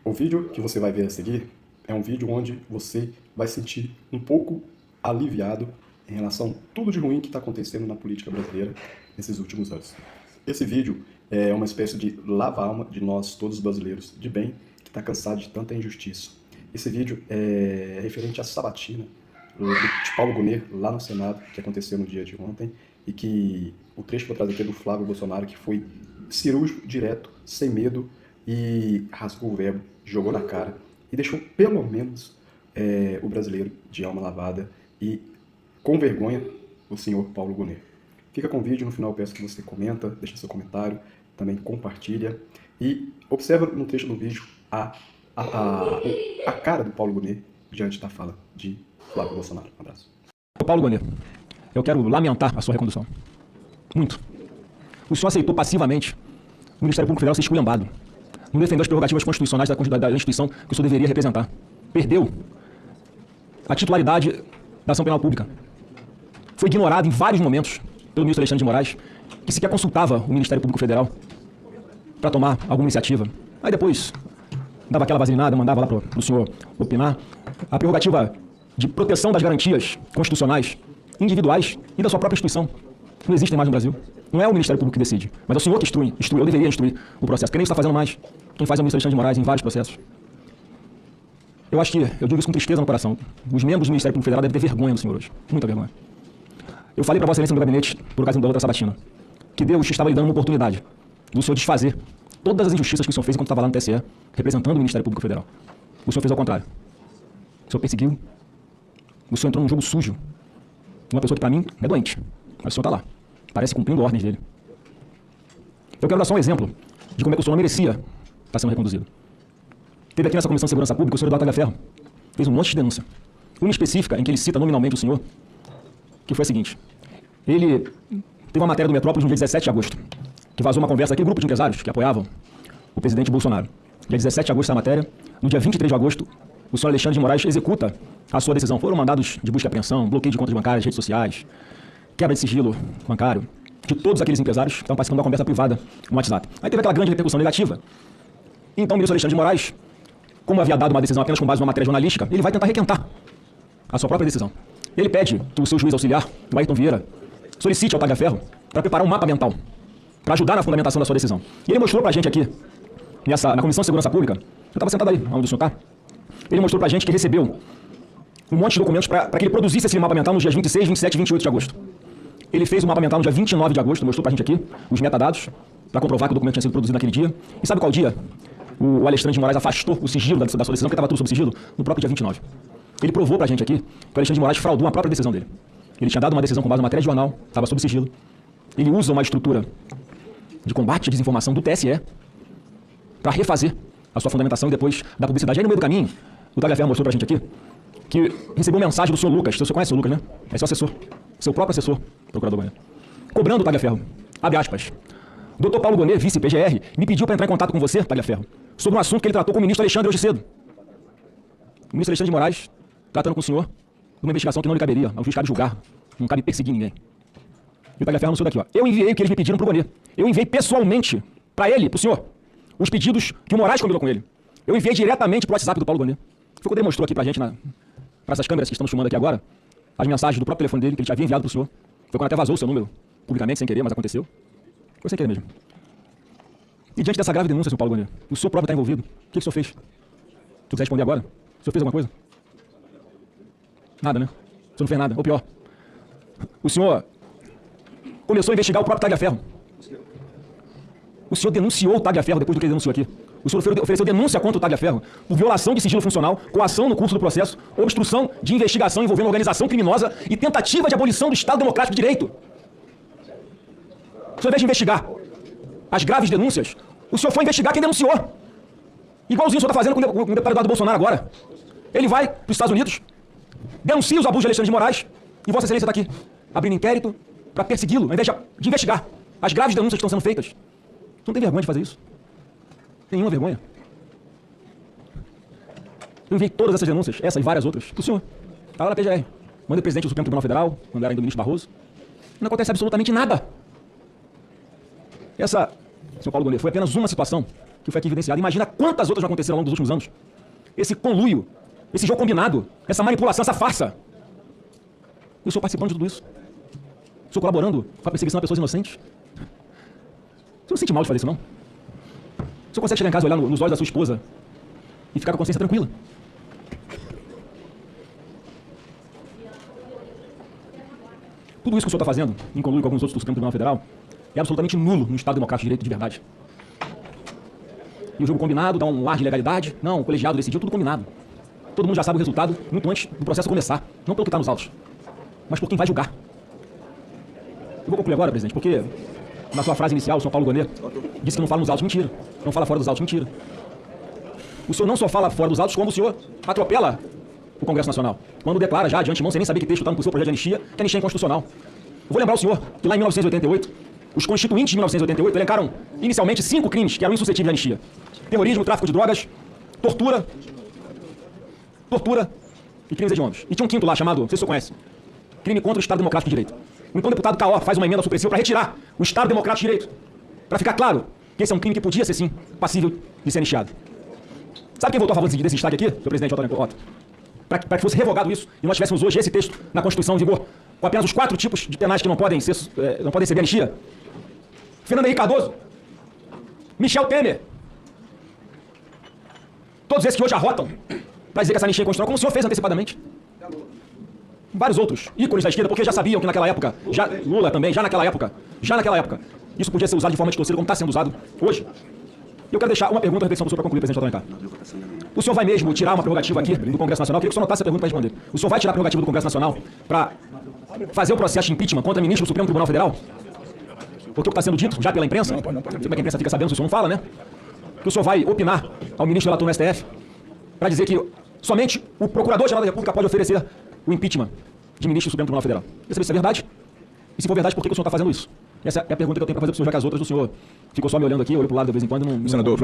O vídeo que você vai ver a seguir é um vídeo onde você vai sentir um pouco aliviado em relação a tudo de ruim que está acontecendo na política brasileira nesses últimos anos. Esse vídeo é uma espécie de lava-alma de nós, todos brasileiros de bem, que está cansado de tanta injustiça. Esse vídeo é referente à sabatina de Paulo Gonet, lá no Senado, que aconteceu no dia de ontem, e que o trecho que eu vou trazer aqui é do Flávio Bolsonaro, que foi cirúrgico, direto, sem medo, e rasgou o verbo, jogou na cara, e deixou pelo menos o brasileiro de alma lavada e com vergonha o senhor Paulo Gonet. Fica com o vídeo, no final eu peço que você comenta, deixa seu comentário, também compartilha, e observa no trecho do vídeo a cara do Paulo Gonet diante da fala de Flávio Bolsonaro. Um abraço. Paulo Gonet, eu quero lamentar a sua recondução. Muito. O senhor aceitou passivamente o Ministério Público Federal ser esculhambado. Não defendeu as prerrogativas constitucionais da instituição que o senhor deveria representar. Perdeu a titularidade da ação penal pública. Foi ignorado em vários momentos pelo ministro Alexandre de Moraes, que sequer consultava o Ministério Público Federal para tomar alguma iniciativa. Aí depois dava aquela vaselinada, mandava lá para o senhor opinar. A prerrogativa de proteção das garantias constitucionais, individuais e da sua própria instituição não existem mais no Brasil. Não é o Ministério Público que decide, mas é o senhor que instrui. Eu deveria instruir o processo, que nem está fazendo mais. Quem faz é o ministro Alexandre de Moraes em vários processos. Eu acho que, eu digo isso com tristeza no coração, os membros do Ministério Público Federal devem ter vergonha do senhor hoje. Muita vergonha. Eu falei para Vossa Excelência no gabinete, por ocasião da outra sabatina, que Deus estava lhe dando uma oportunidade do senhor desfazer todas as injustiças que o senhor fez enquanto estava lá no TSE, representando o Ministério Público Federal. O senhor fez ao contrário. O senhor perseguiu. O senhor entrou num jogo sujo. Uma pessoa que, para mim, é doente. Mas o senhor está lá. Parece cumprindo ordens dele. Eu quero dar só um exemplo de como é que o senhor não merecia estar sendo reconduzido. Teve aqui nessa Comissão de Segurança Pública o senhor Eduardo Tagliaferro fez um monte de denúncia. Uma específica em que ele cita nominalmente o senhor, que foi a seguinte. Ele teve uma matéria do Metrópolis no dia 17 de agosto, que vazou uma conversa daquele grupo de empresários que apoiavam o presidente Bolsonaro. Dia 17 de agosto, essa matéria. No dia 23 de agosto, o senhor Alexandre de Moraes executa a sua decisão. Foram mandados de busca e apreensão, bloqueio de contas bancárias, redes sociais, quebra de sigilo bancário, de todos aqueles empresários que estavam participando da conversa privada no WhatsApp. Aí teve aquela grande repercussão negativa. Então o ministro Alexandre de Moraes, como havia dado uma decisão apenas com base numa matéria jornalística, ele vai tentar requentar a sua própria decisão. Ele pede que o seu juiz auxiliar, o Ayrton Vieira, solicite ao Tagliaferro para preparar um mapa mental, para ajudar na fundamentação da sua decisão. E ele mostrou pra gente aqui, na Comissão de Segurança Pública, eu estava sentado ali, onde o senhor está, ele mostrou pra gente que recebeu um monte de documentos para que ele produzisse esse mapa mental nos dias 26, 27 e 28 de agosto. Ele fez o mapa mental no dia 29 de agosto, mostrou pra gente aqui os metadados, para comprovar que o documento tinha sido produzido naquele dia. E sabe qual dia o Alexandre de Moraes afastou o sigilo da sua decisão, porque estava tudo sob sigilo? No próprio dia 29. Ele provou pra gente aqui que o Alexandre de Moraes fraudou a própria decisão dele. Ele tinha dado uma decisão com base numa matéria de jornal, estava sob sigilo. Ele usa uma estrutura de combate à desinformação do TSE para refazer a sua fundamentação e depois da publicidade. Aí no meio do caminho, o Tagliaferro mostrou pra gente aqui que recebeu mensagem do senhor Lucas. Você conhece o Lucas, né? É seu assessor. Seu próprio assessor, procurador Gonet. Cobrando o Tagliaferro. Abre aspas. Dr. Paulo Gonet, vice-PGR, me pediu para entrar em contato com você, Tagliaferro, sobre um assunto que ele tratou com o ministro Alexandre hoje cedo. O ministro Alexandre de Moraes tratando com o senhor de uma investigação que não lhe caberia. Ao juiz cabe julgar. Não cabe perseguir ninguém. E o Tagliaferro anunciou daqui, ó. Eu enviei o que eles me pediram pro Gonet. Eu enviei pessoalmente para ele, pro senhor, os pedidos que o Moraes combinou com ele. Eu enviei diretamente pro WhatsApp do Paulo Gonet. Foi quando ele mostrou aqui pra gente, para essas câmeras que estamos filmando aqui agora, as mensagens do próprio telefone dele, que ele já havia enviado pro senhor. Foi quando até vazou o seu número, publicamente, sem querer, mas aconteceu. Foi sem querer mesmo. E diante dessa grave denúncia, senhor Paulo Gonet, o senhor próprio está envolvido. O que o senhor fez? Tu quiser responder agora? O senhor fez alguma coisa? Nada, né? O senhor não fez nada. Ou pior, o senhor começou a investigar o próprio Tagliaferro. O senhor denunciou o Tagliaferro depois do que ele denunciou aqui. O senhor ofereceu denúncia contra o Tagliaferro por violação de sigilo funcional, coação no curso do processo, obstrução de investigação envolvendo organização criminosa e tentativa de abolição do Estado Democrático de Direito. O senhor, ao invés de investigar as graves denúncias, o senhor foi investigar quem denunciou. Igualzinho o senhor está fazendo com o deputado Eduardo Bolsonaro agora. Ele vai para os Estados Unidos, denuncia os abusos de Alexandre de Moraes e Vossa Excelência está aqui, abrindo inquérito para persegui-lo, ao invés de investigar as graves denúncias que estão sendo feitas. Você não tem vergonha de fazer isso? Nenhuma vergonha. Eu enviei todas essas denúncias, essa e várias outras, pro senhor. Tá lá na PGR. Manda o presidente do Supremo Tribunal Federal, quando era ainda o ministro Barroso. Não acontece absolutamente nada. Essa, senhor Paulo Gonet, foi apenas uma situação que foi aqui evidenciado. Imagina quantas outras já aconteceram ao longo dos últimos anos. Esse conluio, esse jogo combinado, essa manipulação, essa farsa. E o senhor participando de tudo isso? O senhor colaborando com a perseguição a pessoas inocentes? O senhor não sente mal de fazer isso, não? O senhor consegue chegar em casa, olhar nos olhos da sua esposa e ficar com a consciência tranquila? Tudo isso que o senhor está fazendo, em conluio com alguns outros do Supremo Tribunal Federal, é absolutamente nulo no Estado Democrático de Direito de verdade. E o jogo combinado dá um ar de legalidade. Não, o colegiado decidiu, tudo combinado. Todo mundo já sabe o resultado muito antes do processo começar. Não pelo que está nos autos, mas por quem vai julgar. Eu vou concluir agora, presidente, porque na sua frase inicial, o senhor Paulo Gonet disse que não fala nos autos. Mentira. Não fala fora dos autos. Mentira. O senhor não só fala fora dos autos, como o senhor atropela o Congresso Nacional. Quando declara já de antemão, sem nem saber que texto está no seu projeto de anistia, que a anistia é inconstitucional. Eu vou lembrar o senhor que lá em 1988, os constituintes de 1988 elencaram inicialmente 5 crimes que eram insuscetíveis de anistia: terrorismo, tráfico de drogas, tortura e crimes hediondos. E tinha um quinto lá chamado, não sei se o senhor conhece, crime contra o Estado Democrático de Direito. O então deputado Caó faz uma emenda supressiva para retirar o Estado Democrático de Direito. Para ficar claro que esse é um crime que podia ser, sim, passível de ser anistiado. Sabe quem votou a favor desse destaque aqui? Seu presidente Otto. Para que fosse revogado isso e nós tivéssemos hoje esse texto na Constituição em vigor, com apenas os 4 tipos de penais que não podem ser de anistia. Fernando Henrique Cardoso, Michel Temer, todos esses que hoje arrotam para dizer que essa anistia é inconstitucional, como o senhor fez antecipadamente. Vários outros ícones da esquerda, porque já sabiam que naquela época, Lula também, já naquela época, isso podia ser usado de forma distorcida como está sendo usado hoje. E eu quero deixar uma pergunta, reflexão para o senhor para concluir, presidente Alencar. O senhor vai mesmo tirar uma prerrogativa aqui do Congresso Nacional? Eu queria que o senhor notasse essa pergunta para responder. O senhor vai tirar a prerrogativa do Congresso Nacional para fazer o processo de impeachment contra ministro do Supremo Tribunal Federal? Porque o que está sendo dito já pela imprensa, não sei como é que a imprensa fica sabendo se o senhor não fala, né? Que o senhor vai opinar ao ministro relator no STF para dizer que somente o Procurador-Geral da República pode oferecer o impeachment de ministro do Supremo Tribunal Federal. Quer saber se é verdade? E se for verdade, por que o senhor está fazendo isso? Essa é a pergunta que eu tenho para fazer para o senhor, já que as outras do senhor ficou só me olhando aqui, olhou para o lado de vez em quando e não... Senador,